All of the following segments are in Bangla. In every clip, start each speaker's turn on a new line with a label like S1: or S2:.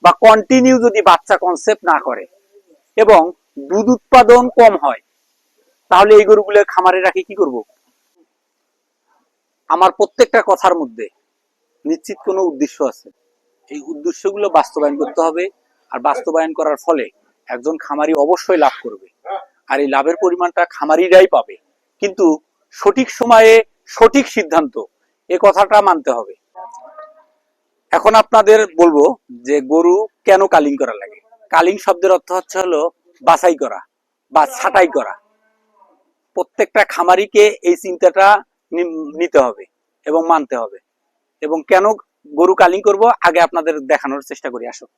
S1: বা কন্টিনিউ যদি বাচ্চা কনসেপ্ট না করে এবং দুধ উৎপাদন কম হয়, তাহলে এই গরুগুলো খামারে রাখি কি করব? আমার প্রত্যেকটা কথার মধ্যে নিশ্চিত কোনো উদ্দেশ্য আছে। এই উদ্দেশ্যগুলো বাস্তবায়ন করতে হবে, আর বাস্তবায়ন করার ফলে একজন খামারি অবশ্যই লাভ করবে, আর এই লাভের পরিমাণটা খামারিরাই পাবে। কিন্তু সঠিক সময়ে সঠিক সিদ্ধান্ত, এ কথাটা মানতে হবে। এখন আপনাদের বলবো যে গরু কেন কালিং করা লাগে। কালিং শব্দের অর্থ হচ্ছে হলো বাছাই করা বা ছাঁটাই করা। প্রত্যেকটা খামারিকে এই চিন্তাটা নিতে হবে এবং মানতে হবে। এবং কেন গরু কালিং করব আগে আপনাদের দেখানোর চেষ্টা করি। আসুন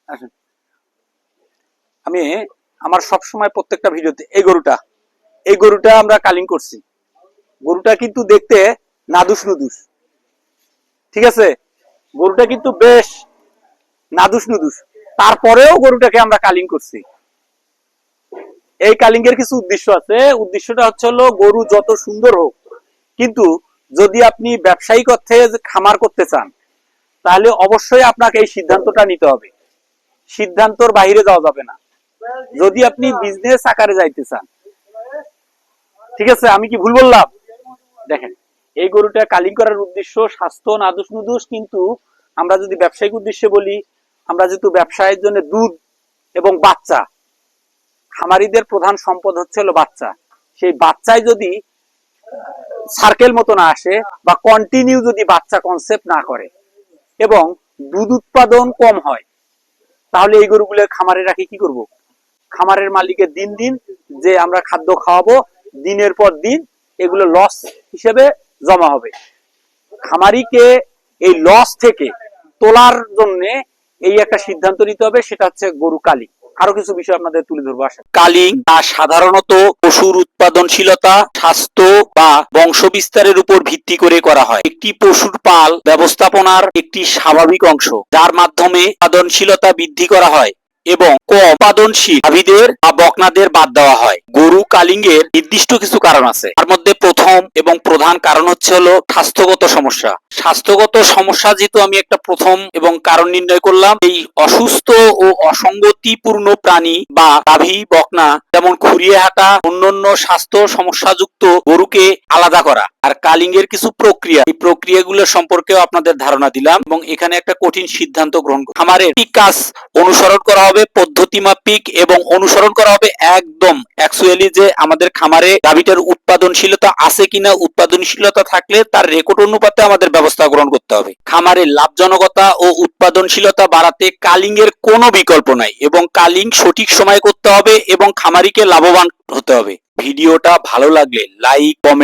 S1: আসুন আমি আমার সবসময় প্রত্যেকটা ভিডিওতে এই গরুটা আমরা কালিং করছি। গরুটা কিন্তু দেখতে নাদুস নুদুস, ঠিক আছে? গরুটা কিন্তু বেশ নাদুস নুদুস, তারপরেও গরুটাকে আমরা কালিং করছি। এই কালিং এর কিছু উদ্দেশ্য আছে। উদ্দেশ্যটা হচ্ছে হলো গরু যত সুন্দর হোক, কিন্তু যদি আপনি ব্যবসায়িক অর্থে খামার করতে চান, তাহলে অবশ্যই আপনাকে এই সিদ্ধান্তটা নিতে হবে। সিদ্ধান্তর বাইরে যাওয়া যাবে না যদি আপনি বিজনেস আকারে যাইতে চান। ঠিক আছে, আমি কি ভুল বললাম? দেখেন, এই গরুটা কালিং করার উদ্দেশ্য স্বাস্থ্য নাদুস নুদুস, কিন্তু আমরা যদি ব্যবসায়িক উদ্দেশ্যে বলি, আমরা যেহেতু ব্যবসায়ের জন্য দুধ এবং বাচ্চা, খামারিদের প্রধান সম্পদ হচ্ছে হলো বাচ্চা। সেই বাচ্চায় যদি সার্কেল মতো না আসে বা কন্টিনিউ যদি বাচ্চা কনসেপ্ট না করে এবং দুধ উৎপাদন কম হয়, তাহলে এই গরুগুলো খামারে রাখি কি করব? খামারের মালিকের দিন দিন যে আমরা খাদ্য খাওয়াবো, দিনের পর দিন এগুলো লস হিসেবে জমা হবে। খামারিকে এই লস থেকে তোলার জন্য এই একটা সিদ্ধান্ত নিতে হবে, সেটা হচ্ছে গরু কালিং। আরো কিছু বিষয় আপনাদের তুলে ধরবো। আসেন, কালিং সাধারণত পশুর উৎপাদনশীলতা, স্বাস্থ্য বা বংশ বিস্তারের উপর ভিত্তি করে করা হয়। একটি পশুর পাল ব্যবস্থাপনার একটি স্বাভাবিক অংশ, যার মাধ্যমে উৎপাদনশীলতা বৃদ্ধি করা হয় এবং কম উৎপাদনশীল গাভীদের বা বকনাদের বাদ দেওয়া হয়। গরু কালিং এর নির্দিষ্ট কিছু কারণ আছে। তার মধ্যে প্রথম এবং প্রধান কারণ হচ্ছে হলো স্বাস্থ্যগত সমস্যা। স্বাস্থ্যগত সমস্যা যেহেতু আমি একটা প্রথম এবং কারণ নির্ণয় করলাম, এই অসুস্থ ও অসঙ্গতিপূর্ণ প্রাণী বা গাভী বকনা যেমন খুঁড়িয়ে হাঁটা, অন্যান্য স্বাস্থ্য সমস্যাযুক্ত গরুকে আলাদা করা। আর কালিং এর কিছু প্রক্রিয়া, এই প্রক্রিয়াগুলো সম্পর্কেও আপনাদের ধারণা দিলাম এবং এখানে একটা কঠিন সিদ্ধান্ত গ্রহণ করা। খামারের ঠিক কাজ অনুসরণ করা হবে পদ্ধতি মাফিক এবং অনুসরণ করা হবে একদম অ্যাকচুয়ালি যে আমাদের খামারে গাভীটার উৎপাদনশীলতা আছে কিনা, উৎপাদনশীলতা থাকলে তার রেকর্ড অনুপাতে আমাদের ব্যবস্থা গ্রহণ করতে হবে। খামারের লাভজনকতা ও উৎপাদনশীলতা বাড়াতে কালিং এর কোনো বিকল্প নাই এবং কালিং সঠিক সময় করতে হবে এবং খামারিকে লাভবান হতে হবে। ভিডিওটা ভালো লাগলে লাইক, কমেন্ট